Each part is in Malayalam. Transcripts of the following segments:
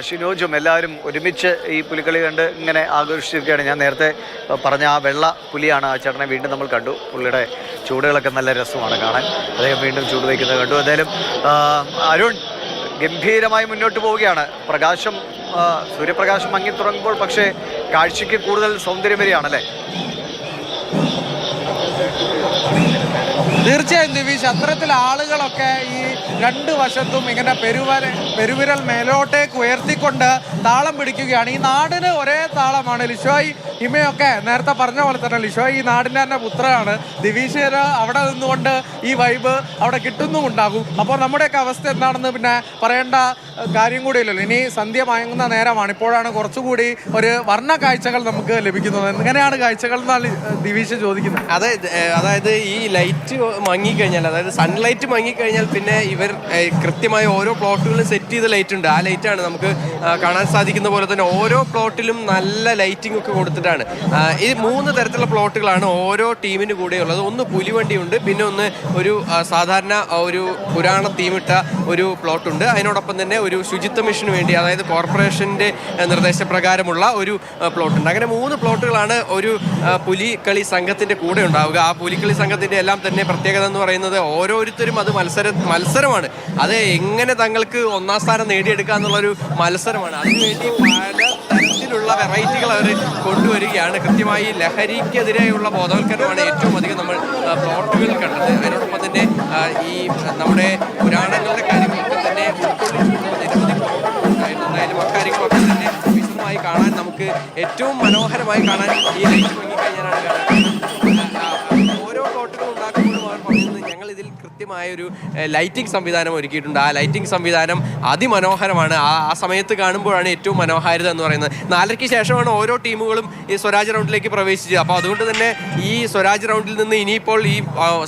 ഷിനോജും എല്ലാവരും ഒരുമിച്ച് ഈ പുലിക്കളി കണ്ട് ഇങ്ങനെ ആഘോഷിച്ചിരിക്കുകയാണ്. ഞാൻ നേരത്തെ പറഞ്ഞ ആ വെള്ള പുലിയാണ് ആ ചേട്ടനെ വീണ്ടും നമ്മൾ കണ്ടു. പുള്ളിയുടെ ചൂടുകളൊക്കെ നല്ല രസമാണ് കാണാൻ. അദ്ദേഹം വീണ്ടും ചൂട് വയ്ക്കുന്നത് കണ്ടു. എന്തായാലും അരുൺ ഗംഭീരമായി മുന്നോട്ട് പോവുകയാണ്. പ്രകാശം സൂര്യപ്രകാശം മങ്ങി തുടങ്ങുമ്പോൾ പക്ഷേ കാഴ്ചയ്ക്ക് കൂടുതൽ സൗന്ദര്യം വരികയാണല്ലേ? തീർച്ചയായും ദിവിഷ്, അത്തരത്തിൽ ആളുകളൊക്കെ ഈ രണ്ട് വശത്തും ഇങ്ങനെ പെരുവിരൽ മേലോട്ടേക്ക് ഉയർത്തിക്കൊണ്ട് താളം പിടിക്കുകയാണ്. ഈ നാടിന് ഒരേ താളമാണ്. ലിഷോയ് ഹിമയൊക്കെ നേരത്തെ പറഞ്ഞ പോലെ തന്നെ ലിഷോയ് ഈ നാടിൻ്റെ തന്നെ പുത്രനാണ്. ദിവിഷന് അവിടെ നിന്നുകൊണ്ട് ഈ വൈബ് അവിടെ കിട്ടുന്നുമുണ്ടാകും. അപ്പോൾ നമ്മുടെയൊക്കെ അവസ്ഥ എന്താണെന്ന് പിന്നെ പറയേണ്ട കാര്യം കൂടിയില്ലല്ലോ. ഇനി സന്ധ്യ മയങ്ങുന്ന നേരമാണ്. ഇപ്പോഴാണ് കുറച്ചുകൂടി ഒരു വർണ്ണ കാഴ്ചകൾ നമുക്ക് ലഭിക്കുന്നത്. എങ്ങനെയാണ് കാഴ്ചകൾ എന്നാണ് ദിവിഷ് ചോദിക്കുന്നത്. അതായത് ഈ ലൈറ്റ് മങ്ങിക്കഴിഞ്ഞാൽ, അതായത് സൺലൈറ്റ് മങ്ങിക്കഴിഞ്ഞാൽ പിന്നെ ഇവർ കൃത്യമായി ഓരോ പ്ലോട്ടുകളും സെറ്റ് ചെയ്ത ലൈറ്റ് ഉണ്ട്. ആ ലൈറ്റാണ് നമുക്ക് കാണാൻ സാധിക്കുന്ന പോലെ തന്നെ ഓരോ പ്ലോട്ടിലും നല്ല ലൈറ്റിംഗ് ഒക്കെ കൊടുത്തിട്ടാണ്. ഈ 3 തരത്തിലുള്ള പ്ലോട്ടുകളാണ് ഓരോ ടീമിന് കൂടെയുള്ളത്. ഒന്ന് പുലിവണ്ടിയുണ്ട്, പിന്നെ ഒന്ന് ഒരു സാധാരണ ഒരു പുരാണ തീമിട്ട ഒരു പ്ലോട്ടുണ്ട്. അതിനോടൊപ്പം തന്നെ ഒരു ശുചിത്വ മിഷന് വേണ്ടി, അതായത് കോർപ്പറേഷൻ്റെ നിർദ്ദേശപ്രകാരമുള്ള ഒരു പ്ലോട്ടുണ്ട്. അങ്ങനെ 3 പ്ലോട്ടുകളാണ് ഒരു പുലിക്കളി സംഘത്തിൻ്റെ കൂടെ ഉണ്ടാവുക. ആ പുലിക്കളി സംഘത്തിൻ്റെ എല്ലാം തന്നെ പ്രത്യേകത എന്ന് പറയുന്നത് ഓരോരുത്തരും അത് മത്സരമാണ്. അത് എങ്ങനെ തങ്ങൾക്ക് 1ാം സ്ഥാനം നേടിയെടുക്കുക എന്നുള്ളൊരു മത്സരമാണ്. അതിനുവേണ്ടി പല തരത്തിലുള്ള വെറൈറ്റികൾ അവർ കൊണ്ടുവരികയാണ്. കൃത്യമായി ലഹരിക്കെതിരെയുള്ള ബോധവൽക്കരണമാണ് ഏറ്റവും അധികം നമ്മൾ പ്ലോട്ടുകളിൽ കണ്ടത്. അതിനോടൊപ്പം തന്നെ ഈ നമ്മുടെ പുരാണങ്ങളുടെ കാര്യങ്ങളൊക്കെ തന്നെ ഉൾക്കൊള്ളിച്ചിട്ടുള്ള നിരവധി പ്ലോട്ടുകളുണ്ടായിരുന്നു. എന്തായാലും അക്കാര്യങ്ങളൊക്കെ തന്നെ വിശദമായി കാണാൻ, നമുക്ക് ഏറ്റവും മനോഹരമായി കാണാൻ ഈ ലൈറ്റ് ഭംഗിക്കഴിഞ്ഞാലാണ് കാണാൻ. ഓരോ പ്ലോട്ടുകൾ ഉണ്ടാക്കുമ്പോഴും അവർ പറയുന്നത് ഞങ്ങൾ ഇതിൽ കൃത്യമായൊരു ലൈറ്റിംഗ് സംവിധാനം ഒരുക്കിയിട്ടുണ്ട്. ആ ലൈറ്റിംഗ് സംവിധാനം അതിമനോഹരമാണ്. ആ സമയത്ത് കാണുമ്പോഴാണ് ഏറ്റവും മനോഹാരിത എന്ന് പറയുന്നത്. 4:00-ക്ക് ശേഷമാണ് ഓരോ ടീമുകളും ഈ സ്വരാജ് റൗണ്ടിലേക്ക് പ്രവേശിച്ചത്. അപ്പോൾ അതുകൊണ്ട് തന്നെ ഈ സ്വരാജ് റൗണ്ടിൽ നിന്ന് ഇനിയിപ്പോൾ ഈ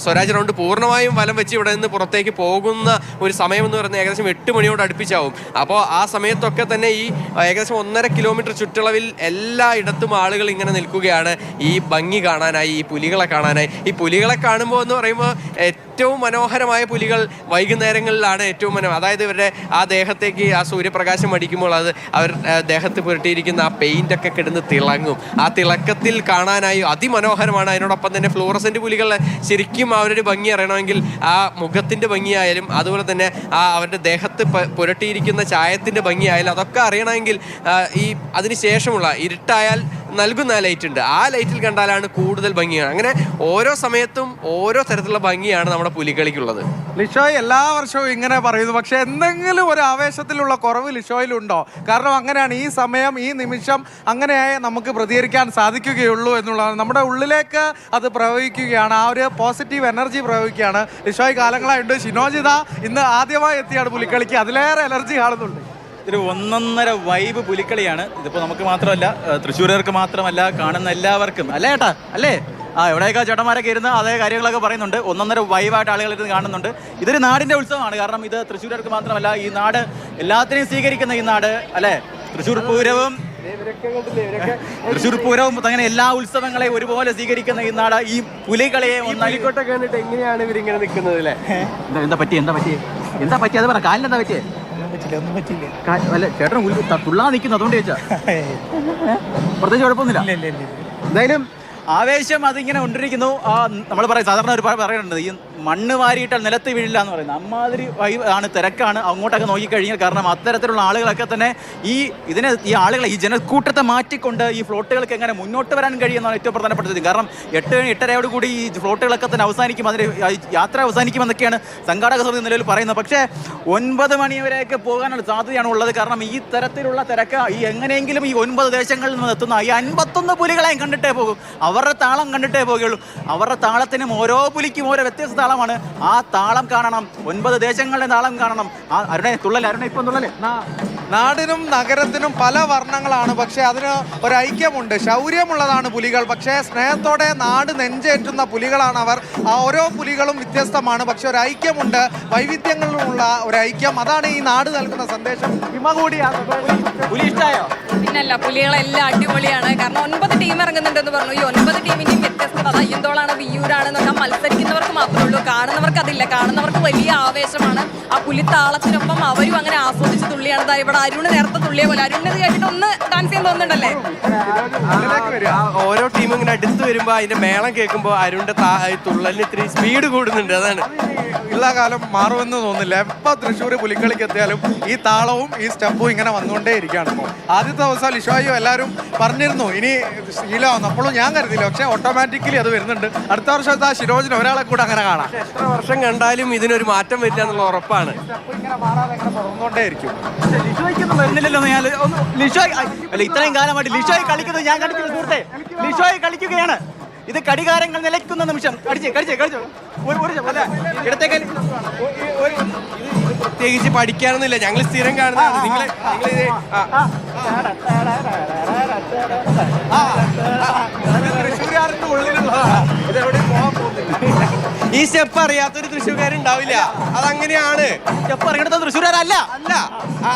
സ്വരാജ് റൗണ്ട് പൂർണ്ണമായും വലം വെച്ച് ഇവിടെ നിന്ന് പുറത്തേക്ക് പോകുന്ന ഒരു സമയം എന്ന് പറയുന്നത് ഏകദേശം 8 മണിയോട് അടുപ്പിച്ചാവും. അപ്പോൾ ആ സമയത്തൊക്കെ തന്നെ ഈ ഏകദേശം 1.5 കിലോമീറ്റർ ചുറ്റളവിൽ എല്ലായിടത്തും ആളുകൾ ഇങ്ങനെ നിൽക്കുകയാണ് ഈ ഭംഗി കാണാനായി, ഈ പുലികളെ കാണാനായി. ഈ പുലികളെ കാണുമ്പോൾ എന്ന് പറയുമ്പോൾ ഏറ്റവും മനോഹരമായ പുലികൾ വൈകുന്നേരങ്ങളിലാണ് ഏറ്റവും അതായത് ഇവരുടെ ആ ദേഹത്തേക്ക് ആ സൂര്യപ്രകാശം അടിക്കുമ്പോൾ അത് അവർ ദേഹത്ത് പുരട്ടിയിരിക്കുന്ന ആ പെയിൻ്റൊക്കെ കിടന്ന് തിളങ്ങും. ആ തിളക്കത്തിൽ കാണാനായി അതിമനോഹരമാണ്. അതിനോടൊപ്പം തന്നെ ഫ്ലൂറസെൻ്റ് പുലികളെ ശരിക്കും അവരുടെ ഭംഗി അറിയണമെങ്കിൽ ആ മുഖത്തിൻ്റെ ഭംഗിയായാലും അതുപോലെ തന്നെ ആ അവരുടെ ദേഹത്ത് പുരട്ടിയിരിക്കുന്ന ചായത്തിൻ്റെ ഭംഗിയായാലും അതൊക്കെ അറിയണമെങ്കിൽ ഈ അതിന് ശേഷമുള്ള ഇരുട്ടായാൽ നൽകുന്ന ലൈറ്റ് ഉണ്ട്. ആ ലൈറ്റിൽ കണ്ടാലാണ് കൂടുതൽ ഭംഗിയാണ്. അങ്ങനെ ഓരോ സമയത്തും ഓരോ തരത്തിലുള്ള ഭംഗിയാണ് നമ്മുടെ പുലിക്കളിക്കുള്ളത്. ലിഷോയ് എല്ലാ വർഷവും ഇങ്ങനെ പറയുന്നു, പക്ഷെ എന്തെങ്കിലും ഒരു ആവേശത്തിലുള്ള കുറവ് ലിഷോയിലുണ്ടോ? കാരണം അങ്ങനെയാണ് ഈ സമയം, ഈ നിമിഷം അങ്ങനെയായി നമുക്ക് പ്രതികരിക്കാൻ സാധിക്കുകയുള്ളൂ എന്നുള്ളതാണ്. നമ്മുടെ ഉള്ളിലേക്ക് അത് പ്രയോഗിക്കുകയാണ്, ആ ഒരു പോസിറ്റീവ് എനർജി പ്രയോഗിക്കുകയാണ്. ലിഷോയ് കാലങ്ങളായിട്ട് ഷിനോജിത ഇന്ന് ആദ്യമായി എത്തിയാണ് പുലിക്കളിക്ക്, അതിലേറെ എനർജി കാണുന്നുണ്ട്. ഇതൊരു 1.5 വൈബ് പുലിക്കളിയാണ്. ഇതിപ്പോൾ നമുക്ക് മാത്രമല്ല, തൃശ്ശൂരുകാർക്ക് മാത്രമല്ല, കാണുന്ന എല്ലാവർക്കും അല്ലേ ചേട്ടാ? അല്ലേ? എവിടെയൊക്കെ ചേട്ടന്മാരൊക്കെ ഇരുന്ന് അതേ കാര്യങ്ങളൊക്കെ പറയുന്നുണ്ട്. 1.5 വൈബായിട്ട് ആളുകൾ ഇരുന്ന് കാണുന്നുണ്ട്. ഇതൊരു നാടിൻ്റെ ഉത്സവമാണ്. കാരണം ഇത് തൃശ്ശൂരുകാർക്ക് മാത്രമല്ല, ഈ നാട് എല്ലാത്തിനെയും സ്വീകരിക്കുന്ന ഈ നാട് അല്ലേ? തൃശ്ശൂർ പൂരവും അങ്ങനെ എല്ലാ ഉത്സവങ്ങളെയും ഒരുപോലെ സ്വീകരിക്കുന്ന ഈ നാട് ഈ പുലികളെ പുലിക്കോട്ടൊക്കെ കണ്ടിട്ട് എങ്ങനെയാണ് ഇവരിങ്ങനെ നിൽക്കുന്നത് അല്ലേ? എന്താ പറ്റി അത് പറ. കാലിനെന്താ പറ്റിയേ? ഒന്നും പറ്റില്ല. അല്ല ചേട്ടൻ തുള്ളാ നിൽക്കുന്നു, അതുകൊണ്ട് ചോദിച്ചാ. പ്രത്യേകിച്ച് കുഴപ്പമൊന്നുമില്ല. എന്തായാലും ആവേശം അതിങ്ങനെ കൊണ്ടിരിക്കുന്നു. നമ്മൾ പറയും, സാധാരണ ഒരു പറയുന്നുണ്ട്, ഈ മണ്ണ് വാരിയിട്ടാൽ നിലത്ത് വീഴില്ല എന്ന് പറയുന്നത്. അമ്മാതിരി ആണ്, തിരക്കാണ് അങ്ങോട്ടൊക്കെ നോക്കിക്കഴിഞ്ഞാൽ. കാരണം അത്തരത്തിലുള്ള ആളുകളൊക്കെ തന്നെ ഈ ആളുകളെ, ഈ ജനക്കൂട്ടത്തെ മാറ്റിക്കൊണ്ട് ഈ ഫ്ലോട്ടുകൾക്ക് എങ്ങനെ മുന്നോട്ട് വരാൻ കഴിയുന്നതാണ് ഏറ്റവും പ്രധാനപ്പെട്ടത്. കാരണം 8-8:30 കൂടി ഈ ഫ്ലോട്ടുകളൊക്കെ തന്നെ അവസാനിക്കും, അതിന് യാത്ര അവസാനിക്കുമെന്നൊക്കെയാണ് സംഘാടക സമിതി നിലവിൽ പറയുന്നത്. പക്ഷേ 9 മണിവരെയൊക്കെ പോകാനുള്ള സാധ്യതയാണ് ഉള്ളത്. കാരണം ഈ തരത്തിലുള്ള തിരക്ക്, ഈ എങ്ങനെയെങ്കിലും ഈ 9 ദേശങ്ങളിൽ നിന്ന് എത്തുന്ന ഈ 51 പുലികളെയും കണ്ടിട്ടേ പോകും. അവരുടെ താളം കണ്ടിട്ടേ പോകുകയുള്ളൂ. അവരുടെ താളത്തിനും ഓരോ പുലിക്കും ഓരോ വ്യത്യസ്ത താളമാണ്. ആ താളം കാണണം, 9 ദേശങ്ങളുടെ താളം കാണണം. അരുണേ ഇപ്പം തുള്ളലേ. നാടിനും നഗരത്തിനും പല വർണ്ണങ്ങളാണ്, പക്ഷെ അതിന് ഒരു ഐക്യമുണ്ട്. ശൗര്യമുള്ളതാണ് പുലികൾ, പക്ഷേ സ്നേഹത്തോടെ നാട് നെഞ്ചേറ്റുന്ന പുലികളാണ് അവർ. ഓരോ പുലികളും വ്യത്യസ്തമാണ്, പക്ഷെ ഒരു ഐക്യമുണ്ട്, വൈവിധ്യങ്ങളിലുള്ള ഒരു ഐക്യം. അതാണ് ഈ നാട് നൽകുന്ന സന്ദേശം. ഹിമ കൂടിയാണ്. പുലി ഇഷ്ടമായോ? പിന്നല്ല, പുലികളെല്ലാം അടിപൊളിയാണ്. കാരണം 9 ടീം ഇറങ്ങുന്നുണ്ടെന്ന് പറഞ്ഞു. ഈ 9 ടീമിന്റെയും വ്യത്യസ്തത, അയ്യന്തോളാണ്, വിയ്യൂരാണെന്നൊക്കെ മത്സരിക്കുന്നവർക്ക് മാത്രമേ ഉള്ളൂ. കാണുന്നവർക്ക് അതില്ല. കാണുന്നവർക്ക് വലിയ ആവേശമാണ്. ആ പുലിത്താളത്തിനൊപ്പം അവരും അങ്ങനെ ആസ്വദിച്ച് തുള്ളിയാണ് ഇവിടെ അരുണ് നേരത്തെ തുള്ളിയ പോലെ. അരുണിന് കേട്ടിട്ട് ഒന്ന് ഡാൻസ് ചെയ്യാൻ തോന്നുന്നുണ്ടല്ലേ? ഓരോ ടീമും ഇങ്ങനെ അടുത്ത് വരുമ്പോ അതിന്റെ മേളം കേൾക്കുമ്പോ അരുണിന്റെ തുള്ളലിന് ഇത്തിരി സ്പീഡ് കൂടുന്നുണ്ട്. അതാണ് ഉള്ള കാലം മാറുമെന്ന് തോന്നുന്നില്ല. എപ്പോൾ തൃശ്ശൂർ പുലിക്കളിക്ക് എത്തിയാലും ഈ താളവും ഈ സ്റ്റെപ്പും ഇങ്ങനെ വന്നുകൊണ്ടേ ഇരിക്കുകയാണ്. ഇപ്പോൾ ആദ്യത്തെ ദിവസം ലിഷോയും എല്ലാവരും പറഞ്ഞിരുന്നു ഇനി ശീലമാകുന്നു. അപ്പോഴും ഞാൻ കരുതില്ല, പക്ഷേ ഓട്ടോമാറ്റിക്കലി അത് വരുന്നുണ്ട്. അടുത്ത വർഷത്തെ ആ ശിരോജിന് ഒരാളെ കൂടെ അങ്ങനെ കാണാം. എത്ര വർഷം കണ്ടാലും ഇതിനൊരു മാറ്റം വരില്ല എന്നുള്ള ഉറപ്പാണ്. സ്റ്റെപ്പ് ഇങ്ങനെ മാറാതെ ഇങ്ങനെ തുറന്നുകൊണ്ടേ ഇരിക്കും. ലിഷോയ്ക്കൊന്നും വരുന്നില്ലല്ലോ. ഞാൻ ലിഷോയ് അല്ല, ഇത്രയും കാലമായിട്ട് ലിഷോയ് കളിക്കുന്നത് ഞാൻ കണ്ടിട്ടില്ല സുഹൃത്തെ. ലിഷോയ് കളിക്കുകയാണ്. ഇത് കടികാരങ്ങൾ നിലയ്ക്കുന്ന നിമിഷം. കളിച്ചോ ഇടത്തേക്ക് പ്രത്യേകിച്ച് പഠിക്കാനൊന്നുമില്ല, ഞങ്ങൾ സ്ഥിരം കാണുന്നതാണ്. നിങ്ങള് തൃശ്ശൂരുകാരുടെ ഉള്ളിലുള്ളതാണ്. ഇതെവിടെ പോകാൻ പോകുന്നില്ല. ഈ സ്റ്റെപ്പ് അറിയാത്തൊരു തൃശ്ശൂർക്കാരുണ്ടാവില്ല. അതങ്ങനെയാണ്. സ്റ്റെപ്പ് അറിയണത് തൃശ്ശൂരല്ല. അല്ല,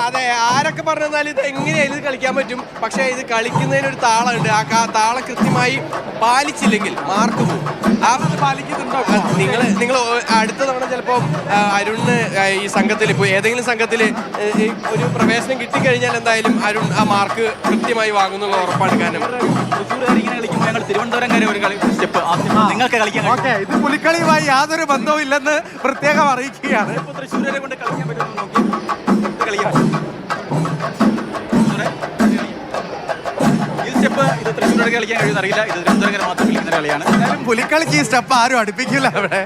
അതെ, ആരൊക്കെ പറഞ്ഞാൽ ഇത് എങ്ങനെയായാലും ഇത് കളിക്കാൻ പറ്റും. പക്ഷേ ഇത് കളിക്കുന്നതിനൊരു താളമുണ്ട്. ആ താളം കൃത്യമായി പാലിച്ചില്ലെങ്കിൽ മാർക്ക് പോകും. പാലിക്കുന്നുണ്ടോ? നിങ്ങൾ അടുത്ത തവണ ചിലപ്പോൾ അരുണിന് ഈ സംഘത്തിൽ ഇപ്പോൾ ഏതെങ്കിലും സംഘത്തിൽ ഒരു പ്രവേശനം കിട്ടിക്കഴിഞ്ഞാൽ എന്തായാലും അരുൺ ആ മാർക്ക് കൃത്യമായി വാങ്ങുന്നുള്ള ഉറപ്പാണ്. കാരണം തൃശ്ശൂരുകാർ ഇങ്ങനെ കളിക്കുമ്പോൾ ഞങ്ങൾ തിരുവനന്തപുരംകാരെ ഒരു കളി സ്റ്റെപ്പ് നിങ്ങൾക്ക് കളിക്കാൻ. ഓക്കെ, ഇത് പുലിക്കളിയുമായി യാതൊരു ബന്ധവും ഇല്ലെന്ന് പ്രത്യേകം അറിയിക്കുകയാണ്. തൃശ്ശൂരെ കൊണ്ട് കളിക്കാൻ പറ്റുമെന്ന് നോക്കി കളിക്കാം. ഈ സ്റ്റെപ്പ് ഇത് തൃശ്ശൂരെ കളിക്കാൻ കഴിയുമെന്ന് അറിയില്ല. ഇത് തിരുവനന്തപുരം മാത്രം കളിക്കുന്ന കളിയാണ്. പുലിക്കളിക്ക് ഈ സ്റ്റെപ്പ് ആരും അടുപ്പിക്കില്ല അവിടെ.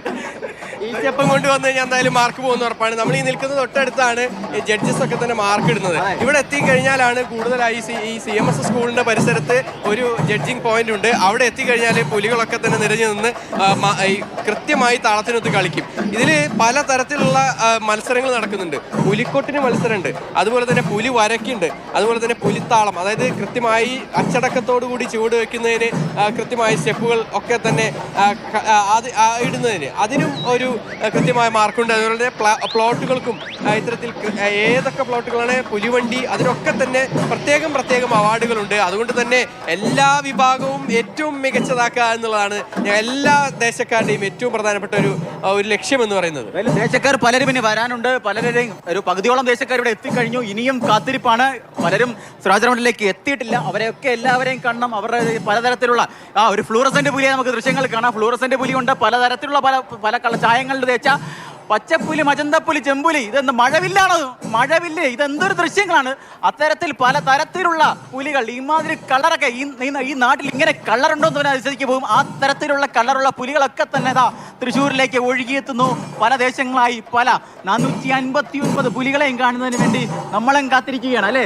ഈ സ്റ്റെപ്പും കൊണ്ടുവന്ന് കഴിഞ്ഞാൽ എന്തായാലും മാർക്ക് പോകുന്ന ഉറപ്പാണ്. നമ്മൾ ഈ നിൽക്കുന്നത് തൊട്ടടുത്താണ് ജഡ്ജസ് ഒക്കെ തന്നെ മാർക്ക് ഇടുന്നത്. ഇവിടെ എത്തിക്കഴിഞ്ഞാലാണ് കൂടുതലായി ഈ CMS സ്കൂളിന്റെ പരിസരത്ത് ഒരു ജഡ്ജിങ് പോയിന്റ് ഉണ്ട്. അവിടെ എത്തിക്കഴിഞ്ഞാൽ പുലികളൊക്കെ തന്നെ നിരഞ്ഞു നിന്ന് കൃത്യമായി താളത്തിനൊത്ത് കളിക്കും. ഇതിൽ പലതരത്തിലുള്ള മത്സരങ്ങൾ നടക്കുന്നുണ്ട്. പുലിക്കൊട്ടിന് മത്സരമുണ്ട്, അതുപോലെ തന്നെ പുലി വരയ്ക്കുണ്ട്, അതുപോലെ തന്നെ പുലിത്താളം, അതായത് കൃത്യമായി അച്ചടക്കത്തോടു കൂടി ചുവട് വെക്കുന്നതിന് കൃത്യമായ സ്റ്റെപ്പുകൾ ഒക്കെ തന്നെ ഇടുന്നതിന് അതിനും ഒരു കൃത്യമായ മാർക്കുണ്ട്. അതുപോലെ തന്നെ പ്ലോട്ടുകൾക്കും ഇത്തരത്തിൽ ഏതൊക്കെ പ്ലോട്ടുകളാണ് പുലിവണ്ടി അതിനൊക്കെ തന്നെ പ്രത്യേകം അവാർഡുകളുണ്ട്. അതുകൊണ്ട് തന്നെ എല്ലാ വിഭാഗവും ഏറ്റവും മികച്ചതാക്കുക എന്നുള്ളതാണ് എല്ലാ ദേശക്കാരുടെയും ഏറ്റവും പ്രധാനപ്പെട്ട ഒരു ലക്ഷ്യം എന്ന് പറയുന്നത്. ദേശക്കാർ പലരും ഇനി വരാനുണ്ട്. പലരുടെയും ഒരു പകുതിയോളം ദേശക്കാർ ഇവിടെ എത്തിക്കഴിഞ്ഞു. ഇനിയും കാത്തിരിപ്പാണ്. പലരും സിറാജ് എത്തിയിട്ടില്ല. അവരെയൊക്കെ എല്ലാവരെയും കാണണം. അവരുടെ പലതരത്തിലുള്ള ഒരു ഫ്ലൂറസെന്റ് പുലിയെ നമുക്ക് ദൃശ്യങ്ങൾ കാണാം. ഫ്ലൂറസെന്റ് പുലിയുണ്ട്, പലതരത്തിലുള്ള പല ചായങ്ങളിൽ തേച്ച പച്ചപ്പുലി, മജന്തപ്പുലി, ചെമ്പുലി. ഇതെന്ത് മഴവില്ലാണോ? മഴവില്ല്. ഇതെന്തൊരു ദൃശ്യങ്ങളാണ്. അത്തരത്തിൽ പല തരത്തിലുള്ള പുലികൾ. ഇമാതിരി കളറൊക്കെ ഈ നാട്ടിൽ ഇങ്ങനെ കളറുണ്ടോ എന്ന് അനുസരിച്ച് പോകും. ആ തരത്തിലുള്ള കളറുള്ള പുലികളൊക്കെ തന്നെ തൃശ്ശൂരിലേക്ക് ഒഴുകിയെത്തുന്നു. പല ദേശങ്ങളായി പല 459 പുലികളെയും കാണുന്നതിന് വേണ്ടി നമ്മളും കാത്തിരിക്കുകയാണ് അല്ലേ?